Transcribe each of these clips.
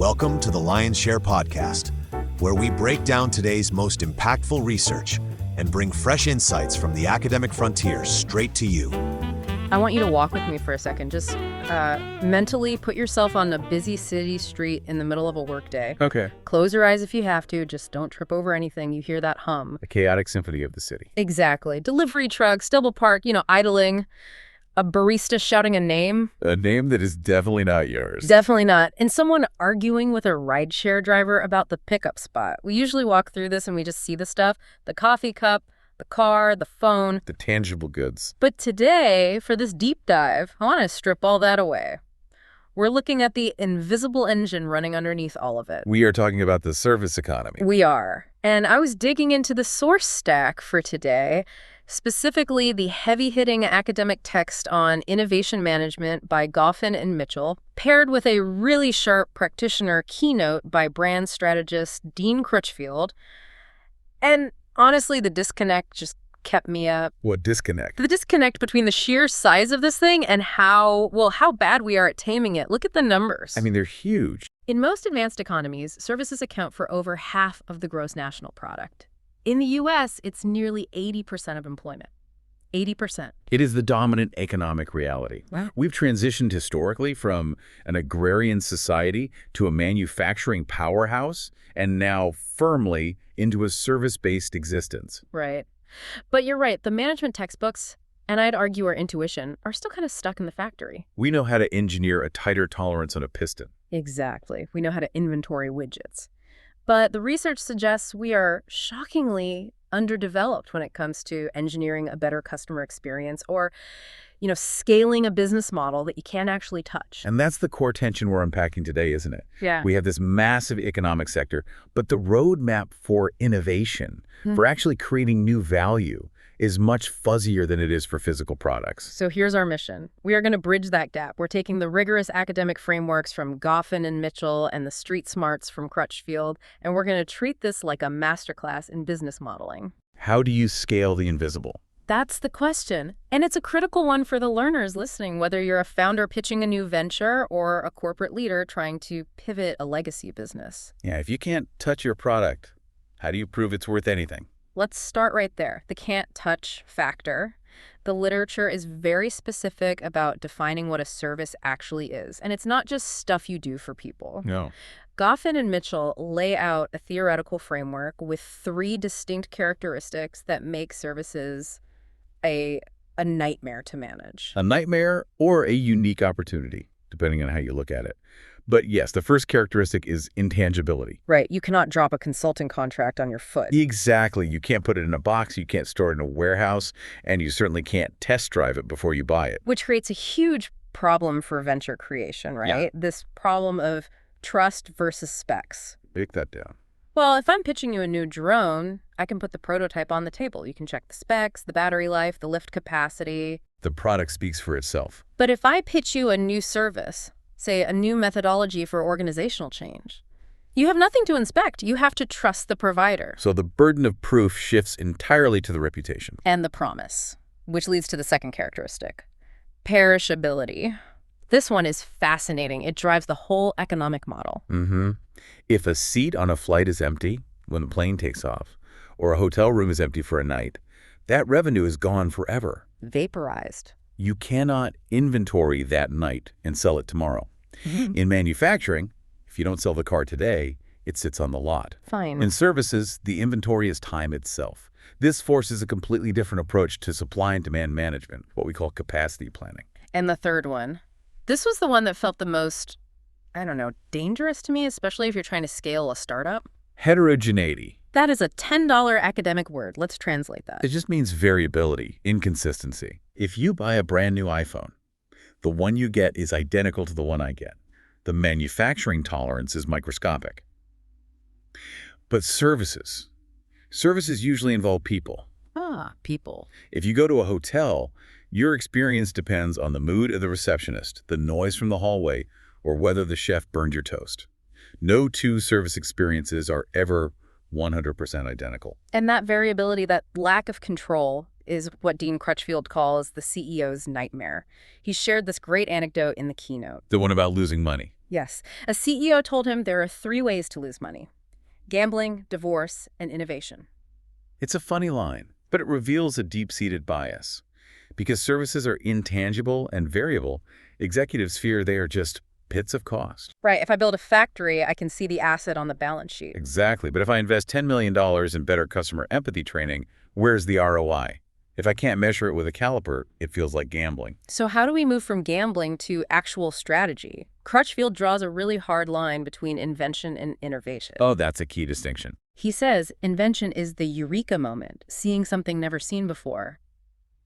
Welcome to the Lion's Share podcast, where we break down today's most impactful research and bring fresh insights from the academic frontier straight to you. I want you to walk with me for a second. Just mentally put yourself on a busy city street in the middle of a workday. Okay. Close your eyes if you have to. Just don't trip over anything. You hear that hum. The chaotic symphony of the city. Exactly. Delivery trucks, double park, idling. A barista shouting a name. A name that is definitely not yours. Definitely not. And someone arguing with a rideshare driver about the pickup spot. We usually walk through this and we just see the stuff. The coffee cup, the car, the phone. The tangible goods. But today, for this deep dive, I want to strip all that away. We're looking at the invisible engine running underneath all of it. We are talking about the service economy. We are. And I was digging into the source stack for today, specifically the heavy-hitting academic text on innovation management by Goffin and Mitchell, paired with a really sharp practitioner keynote by brand strategist Dean Crutchfield. And honestly, the disconnect just kept me up. What disconnect? The disconnect between the sheer size of this thing and how bad we are at taming it. Look at the numbers. I mean, they're huge. In most advanced economies, services account for over half of the gross national product. In the U.S., it's nearly 80% of employment. 80%. It is the dominant economic reality. Wow. We've transitioned historically from an agrarian society to a manufacturing powerhouse, and now firmly into a service-based existence. Right. But you're right, the management textbooks, and I'd argue our intuition, are still kind of stuck in the factory. We know how to engineer a tighter tolerance on a piston. Exactly. We know how to inventory widgets. But the research suggests we are shockingly underdeveloped when it comes to engineering a better customer experience or, scaling a business model that you can't actually touch. And that's the core tension we're unpacking today, isn't it? Yeah. We have this massive economic sector, but the roadmap for innovation, for actually creating new value, is much fuzzier than it is for physical products. So here's our mission. We are going to bridge that gap. We're taking the rigorous academic frameworks from Goffin and Mitchell and the street smarts from Crutchfield, and we're going to treat this like a masterclass in business modeling. How do you scale the invisible? That's the question. And it's a critical one for the learners listening, whether you're a founder pitching a new venture or a corporate leader trying to pivot a legacy business. Yeah, if you can't touch your product, how do you prove it's worth anything? Let's start right there. The can't touch factor. The literature is very specific about defining what a service actually is. And it's not just stuff you do for people. No. Goffin and Mitchell lay out a theoretical framework with 3 distinct characteristics that make services a nightmare to manage. A nightmare or a unique opportunity, depending on how you look at it. But yes, the first characteristic is intangibility. Right. You cannot drop a consulting contract on your foot. Exactly. You can't put it in a box, you can't store it in a warehouse, and you certainly can't test drive it before you buy it. Which creates a huge problem for venture creation, right? Yeah. This problem of trust versus specs. Break that down. Well, if I'm pitching you a new drone, I can put the prototype on the table. You can check the specs, the battery life, the lift capacity. The product speaks for itself. But if I pitch you a new service, say a new methodology for organizational change, you have nothing to inspect. You have to trust the provider. So the burden of proof shifts entirely to the reputation. And the promise, which leads to the second characteristic, perishability. This one is fascinating. It drives the whole economic model. If a seat on a flight is empty when the plane takes off, or a hotel room is empty for a night, that revenue is gone forever. Vaporized. You cannot inventory that night and sell it tomorrow. In manufacturing, if you don't sell the car today, it sits on the lot. Fine. In services, the inventory is time itself. This forces a completely different approach to supply and demand management, what we call capacity planning. And the third one. This was the one that felt the most, dangerous to me, especially if you're trying to scale a startup. Heterogeneity. That is a $10 academic word. Let's translate that. It just means variability, inconsistency. If you buy a brand new iPhone, the one you get is identical to the one I get. The manufacturing tolerance is microscopic. But services usually involve people. People. If you go to a hotel, your experience depends on the mood of the receptionist, the noise from the hallway, or whether the chef burned your toast. No 2 service experiences are ever 100% identical. And that variability, that lack of control, is what Dean Crutchfield calls the CEO's nightmare. He shared this great anecdote in the keynote. The one about losing money. Yes. A CEO told him there are 3 ways to lose money: gambling, divorce, and innovation. It's a funny line, but it reveals a deep-seated bias. Because services are intangible and variable, executives fear they are just pits of cost. Right. If I build a factory, I can see the asset on the balance sheet. Exactly. But if I invest $10 million in better customer empathy training, where's the ROI? If I can't measure it with a caliper, it feels like gambling. So how do we move from gambling to actual strategy? Crutchfield draws a really hard line between invention and innovation. Oh, that's a key distinction. He says invention is the eureka moment, seeing something never seen before.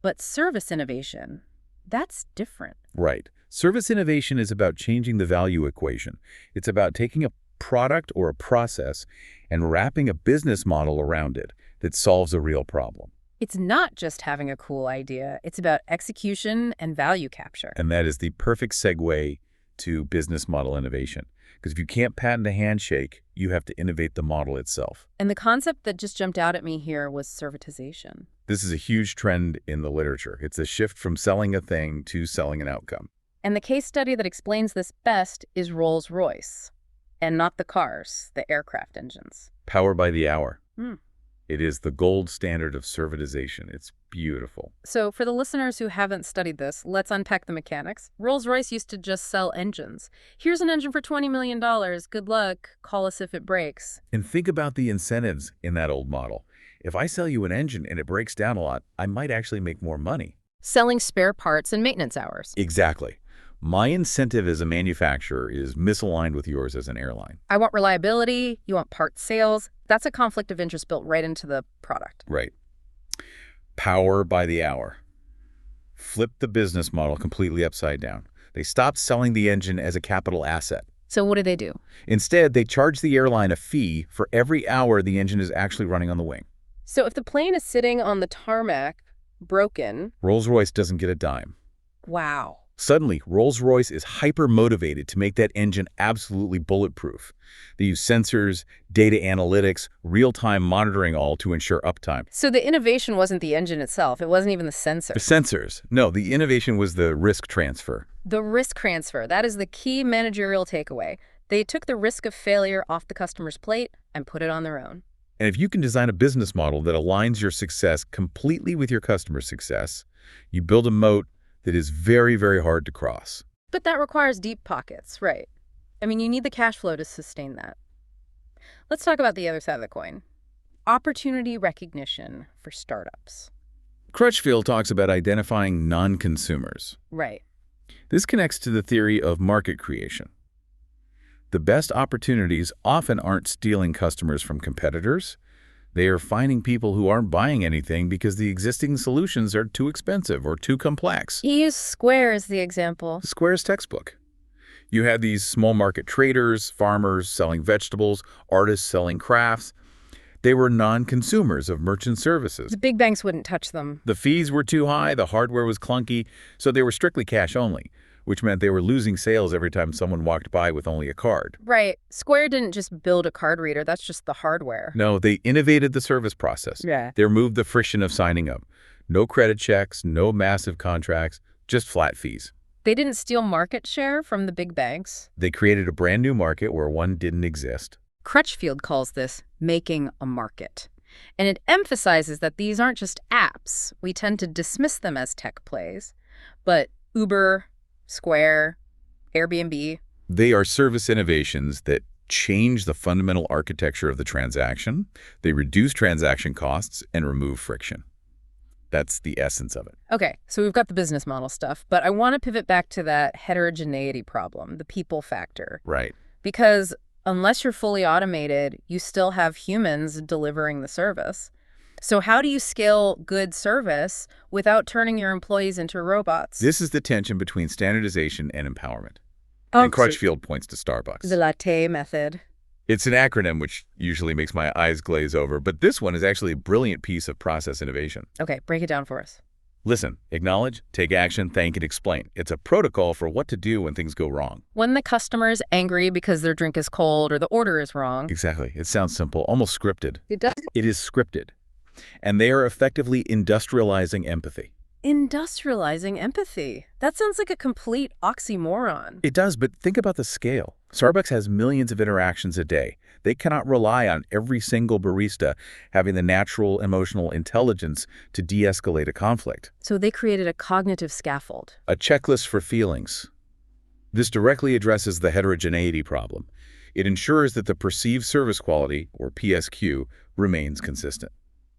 But service innovation, that's different. Right. Service innovation is about changing the value equation. It's about taking a product or a process and wrapping a business model around it that solves a real problem. It's not just having a cool idea. It's about execution and value capture. And that is the perfect segue to business model innovation. Because if you can't patent a handshake, you have to innovate the model itself. And the concept that just jumped out at me here was servitization. This is a huge trend in the literature. It's a shift from selling a thing to selling an outcome. And the case study that explains this best is Rolls-Royce. And not the cars, the aircraft engines. Power by the hour. Hmm. It is the gold standard of servitization. It's beautiful. So for the listeners who haven't studied this, let's unpack the mechanics. Rolls-Royce used to just sell engines. Here's an engine for $20 million. Good luck. Call us if it breaks. And think about the incentives in that old model. If I sell you an engine and it breaks down a lot, I might actually make more money. Selling spare parts and maintenance hours. Exactly. My incentive as a manufacturer is misaligned with yours as an airline. I want reliability. You want part sales. That's a conflict of interest built right into the product. Right. Power by the hour. Flip the business model completely upside down. They stopped selling the engine as a capital asset. So what do? Instead, they charge the airline a fee for every hour the engine is actually running on the wing. So if the plane is sitting on the tarmac, broken... Rolls-Royce doesn't get a dime. Wow. Suddenly, Rolls-Royce is hyper-motivated to make that engine absolutely bulletproof. They use sensors, data analytics, real-time monitoring all to ensure uptime. So the innovation wasn't the engine itself. It wasn't even the sensor. The sensors. No, the innovation was the risk transfer. The risk transfer. That is the key managerial takeaway. They took the risk of failure off the customer's plate and put it on their own. And if you can design a business model that aligns your success completely with your customer's success, you build a moat that is very, very hard to cross. But that requires deep pockets, right? I mean, you need the cash flow to sustain that. Let's talk about the other side of the coin. Opportunity recognition for startups. Crutchfield talks about identifying non-consumers. Right. This connects to the theory of market creation. The best opportunities often aren't stealing customers from competitors. They are finding people who aren't buying anything because the existing solutions are too expensive or too complex. He used Square as the example. Square's textbook. You had these small market traders, farmers selling vegetables, artists selling crafts. They were non-consumers of merchant services. The big banks wouldn't touch them. The fees were too high, the hardware was clunky, so they were strictly cash only, which meant they were losing sales every time someone walked by with only a card. Right. Square didn't just build a card reader. That's just the hardware. No, they innovated the service process. Yeah. They removed the friction of signing up. No credit checks, no massive contracts, just flat fees. They didn't steal market share from the big banks. They created a brand new market where one didn't exist. Crutchfield calls this making a market. And it emphasizes that these aren't just apps. We tend to dismiss them as tech plays. But Uber, Square, Airbnb. They are service innovations that change the fundamental architecture of the transaction. They reduce transaction costs and remove friction. That's the essence of it. Okay, so we've got the business model stuff, but I want to pivot back to that heterogeneity problem, the people factor. Right. Because unless you're fully automated, you still have humans delivering the service. So how do you scale good service without turning your employees into robots? This is the tension between standardization and empowerment. And Crutchfield points to Starbucks. The latte method. It's an acronym which usually makes my eyes glaze over, but this one is actually a brilliant piece of process innovation. Okay, break it down for us. Listen, acknowledge, take action, thank, and explain. It's a protocol for what to do when things go wrong. When the customer is angry because their drink is cold or the order is wrong. Exactly. It sounds simple, almost scripted. It does. It is scripted. And they are effectively industrializing empathy. Industrializing empathy. That sounds like a complete oxymoron. It does, but think about the scale. Starbucks has millions of interactions a day. They cannot rely on every single barista having the natural emotional intelligence to de-escalate a conflict. So they created a cognitive scaffold. A checklist for feelings. This directly addresses the heterogeneity problem. It ensures that the perceived service quality, or PSQ, remains consistent.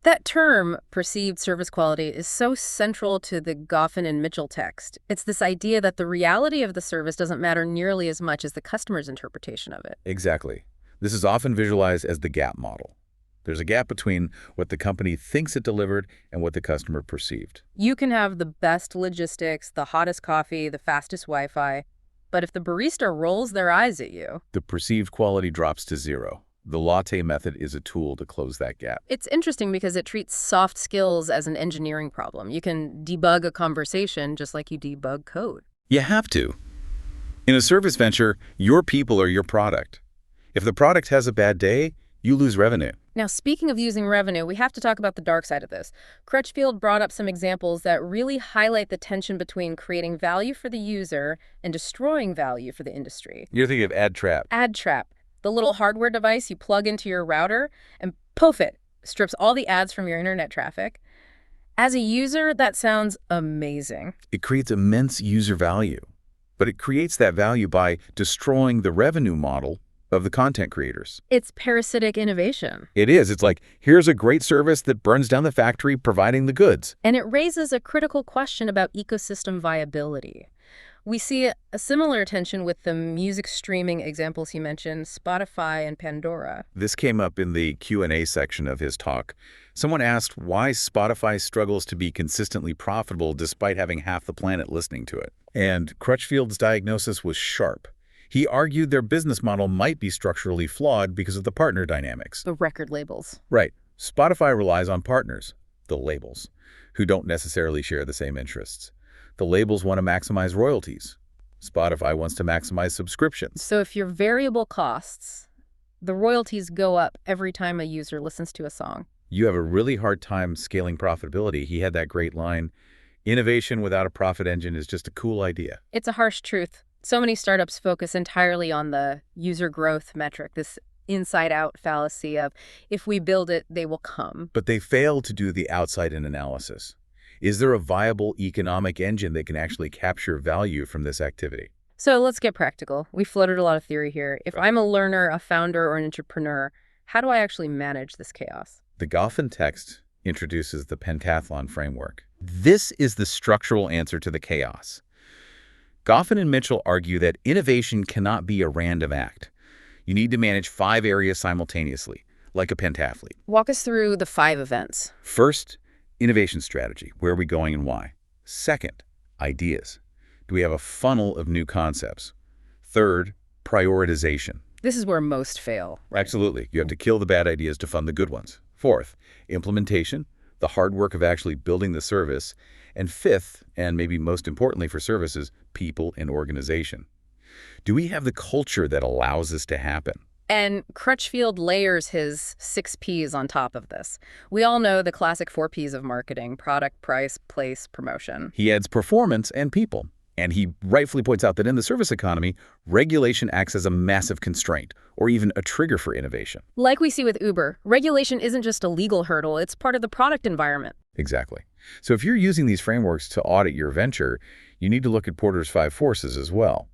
That term, perceived service quality, is so central to the Goffin and Mitchell text. It's this idea that the reality of the service doesn't matter nearly as much as the customer's interpretation of it. Exactly. This is often visualized as the gap model. There's a gap between what the company thinks it delivered and what the customer perceived. You can have the best logistics, the hottest coffee, the fastest Wi-Fi, but if the barista rolls their eyes at you, The perceived quality drops to zero. The latte method is a tool to close that gap. it's interesting because it treats soft skills as an engineering problem. You can debug a conversation just like you debug code. You have to. In a service venture, your people are your product. If the product has a bad day, you lose revenue. Now, speaking of using revenue, we have to talk about the dark side of this. Crutchfield brought up some examples that really highlight the tension between creating value for the user and destroying value for the industry. You're thinking of AdTrap. AdTrap, the little hardware device you plug into your router, and poof it, strips all the ads from your internet traffic. As a user, that sounds amazing. It creates immense user value, but it creates that value by destroying the revenue model of the content creators. It's parasitic innovation. It is. It's like, here's a great service that burns down the factory providing the goods. And it raises a critical question about ecosystem viability. We see a similar tension with the music streaming examples he mentioned, Spotify and Pandora. This came up in the Q&A section of his talk. Someone asked why Spotify struggles to be consistently profitable despite having half the planet listening to it. And Crutchfield's diagnosis was sharp. He argued their business model might be structurally flawed because of the partner dynamics. The record labels. Right. Spotify relies on partners, the labels, who don't necessarily share the same interests. The labels want to maximize royalties. Spotify wants to maximize subscriptions. So if your variable costs, the royalties go up every time a user listens to a song. You have a really hard time scaling profitability. He had that great line, innovation without a profit engine is just a cool idea. It's a harsh truth. So many startups focus entirely on the user growth metric, this inside-out fallacy of if we build it, they will come. But they fail to do the outside-in analysis. Is there a viable economic engine that can actually capture value from this activity? So let's get practical. We floated a lot of theory here. If I'm a learner, a founder, or an entrepreneur, how do I actually manage this chaos? The Goffin text introduces the Pentathlon Framework. This is the structural answer to the chaos. Goffin and Mitchell argue that innovation cannot be a random act. You need to manage 5 areas simultaneously, like a pentathlete. Walk us through the 5 events. First, innovation strategy. Where are we going and why? Second, ideas. Do we have a funnel of new concepts? Third, prioritization. This is where most fail. Absolutely. You have to kill the bad ideas to fund the good ones. Fourth, implementation, the hard work of actually building the service. And fifth, and maybe most importantly for services, people and organization. Do we have the culture that allows this to happen? And Crutchfield layers his 6 Ps on top of this. We all know the classic 4 Ps of marketing: product, price, place, promotion. He adds performance and people. And he rightfully points out that in the service economy, regulation acts as a massive constraint, or even a trigger for innovation. Like we see with Uber, regulation isn't just a legal hurdle, it's part of the product environment. Exactly. So if you're using these frameworks to audit your venture, you need to look at Porter's 5 forces as well.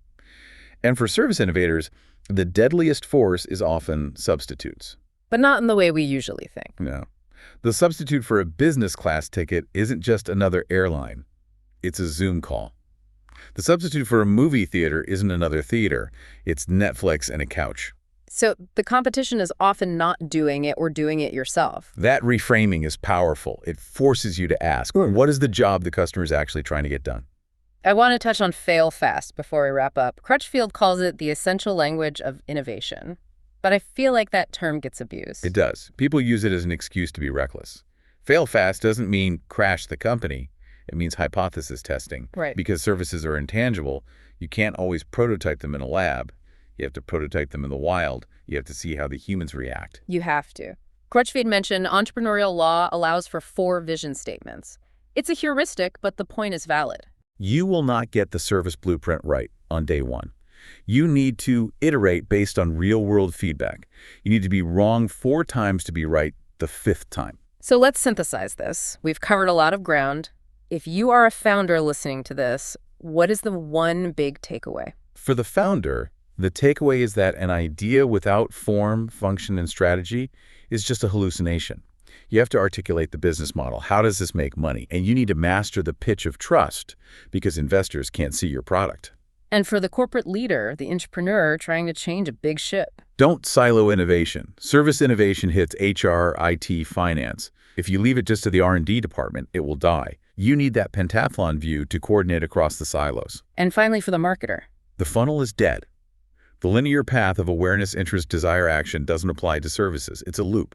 And for service innovators, the deadliest force is often substitutes. But not in the way we usually think. No. The substitute for a business class ticket isn't just another airline. It's a Zoom call. The substitute for a movie theater isn't another theater. It's Netflix and a couch. So the competition is often not doing it or doing it yourself. That reframing is powerful. It forces you to ask, what is the job the customer is actually trying to get done? I want to touch on fail fast before we wrap up. Crutchfield calls it the essential language of innovation. But I feel like that term gets abused. It does. People use it as an excuse to be reckless. Fail fast doesn't mean crash the company. It means hypothesis testing. Right. Because services are intangible, you can't always prototype them in a lab. You have to prototype them in the wild. You have to see how the humans react. You have to. Crutchfield mentioned entrepreneurial law allows for 4 vision statements. It's a heuristic, but the point is valid. You will not get the service blueprint right on day one. You need to iterate based on real-world feedback. You need to be wrong 4 times to be right the 5th time. So let's synthesize this. We've covered a lot of ground. If you are a founder listening to this, what is the one big takeaway? For the founder, the takeaway is that an idea without form, function, and strategy is just a hallucination. You have to articulate the business model. How does this make money? And you need to master the pitch of trust because investors can't see your product. And for the corporate leader, the entrepreneur trying to change a big ship, Don't silo innovation. Service innovation hits HR, IT, finance. If you leave it just to the R&D department, it will die. You need that pentathlon view to coordinate across the silos. and finally for the marketer. The funnel is dead. The linear path of awareness, interest, desire, action doesn't apply to services. It's a loop.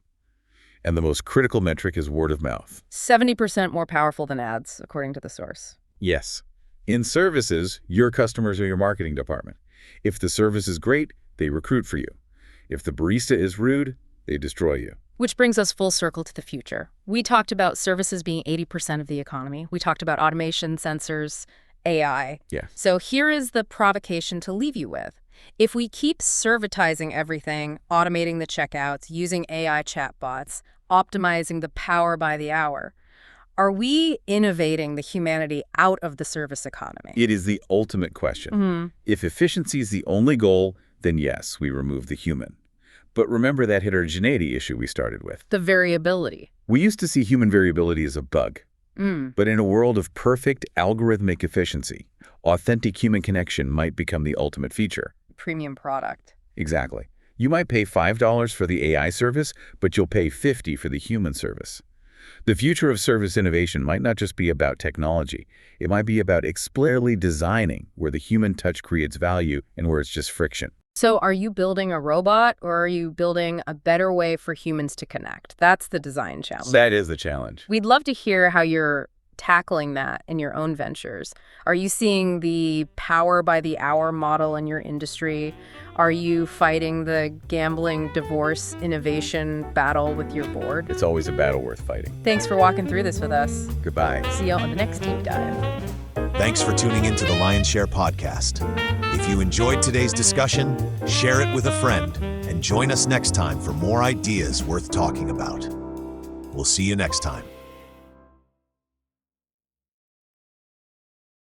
And the most critical metric is word of mouth. 70% more powerful than ads, according to the source. Yes. In services, your customers are your marketing department. If the service is great, they recruit for you. If the barista is rude, they destroy you. Which brings us full circle to the future. We talked about services being 80% of the economy. We talked about automation, sensors, AI. Yeah. So here is the provocation to leave you with. If we keep servitizing everything, automating the checkouts, using AI chatbots, optimizing the power by the hour, are we innovating the humanity out of the service economy? It is the ultimate question. Mhm. If efficiency is the only goal, then yes, we remove the human. But remember that heterogeneity issue we started with. The variability. We used to see human variability as a bug. Mm. But in a world of perfect algorithmic efficiency, authentic human connection might become the ultimate feature. Premium product. Exactly. You might pay $5 for the AI service, but you'll pay $50 for the human service. The future of service innovation might not just be about technology. It might be about explicitly designing where the human touch creates value and where it's just friction. So are you building a robot or are you building a better way for humans to connect? That's the design challenge. That is the challenge. We'd love to hear how you're tackling that in your own ventures. Are you seeing the power by the hour model in your industry? Are you fighting the gambling, divorce, innovation battle with your board? It's always a battle worth fighting. Thanks for walking through this with us. Goodbye. See you on the next deep dive. Thanks for tuning into the Lion's Share podcast. If you enjoyed today's discussion, share it with a friend and join us next time for more ideas worth talking about. We'll see you next time.